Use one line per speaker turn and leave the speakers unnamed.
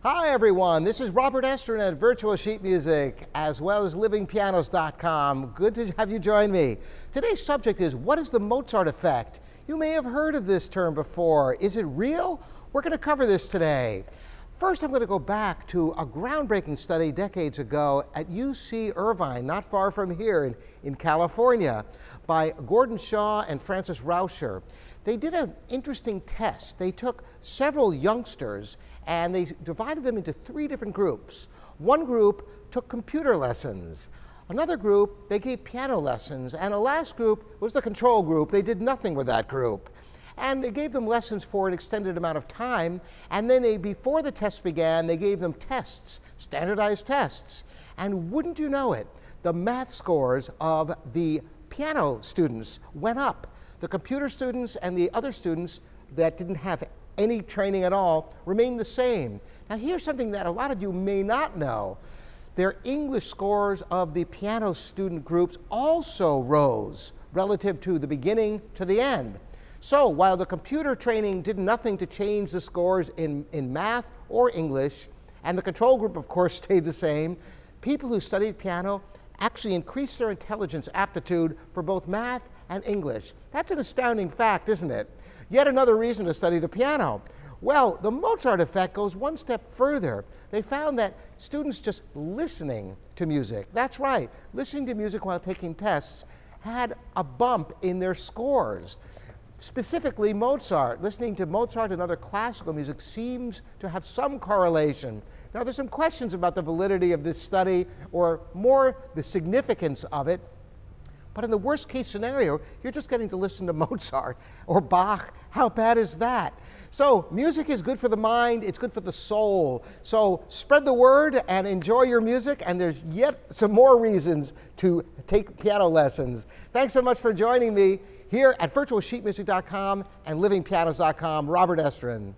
Hi everyone, this is Robert Estrin at Virtual Sheet Music, as well as livingpianos.com. Good to have you join me. Today's subject is, what is the Mozart effect? You may have heard of this term before. Is it real? We're going to cover this today. First, I'm going to go back to a groundbreaking study decades ago at UC Irvine, not far from here in California, by Gordon Shaw and Francis Rauscher. They did an interesting test. They took several youngsters and they divided them into three different groups. One group took computer lessons. Another group, they gave piano lessons. And a last group was the control group. They did nothing with that group. And they gave them lessons for an extended amount of time. And then before the test began, they gave them tests, standardized tests. And wouldn't you know it, the math scores of the piano students went up. The computer students and the other students that didn't have any training at all remained the same. Now here's something that a lot of you may not know. Their English scores of the piano student groups also rose relative to the beginning to the end. So while the computer training did nothing to change the scores in math or English, and the control group of course stayed the same, people who studied piano actually increased their intelligence aptitude for both math and English. That's an astounding fact, isn't it? Yet another reason to study the piano. Well, the Mozart effect goes one step further. They found that students just listening to music, that's right, listening to music while taking tests, had a bump in their scores. Specifically Mozart. Listening to Mozart and other classical music seems to have some correlation. Now there's some questions about the validity of this study, or more the significance of it. But in the worst case scenario, you're just getting to listen to Mozart or Bach. How bad is that? So music is good for the mind, it's good for the soul. So spread the word and enjoy your music, and there's yet some more reasons to take piano lessons. Thanks so much for joining me here at virtualsheetmusic.com and livingpianos.com. Robert Estrin.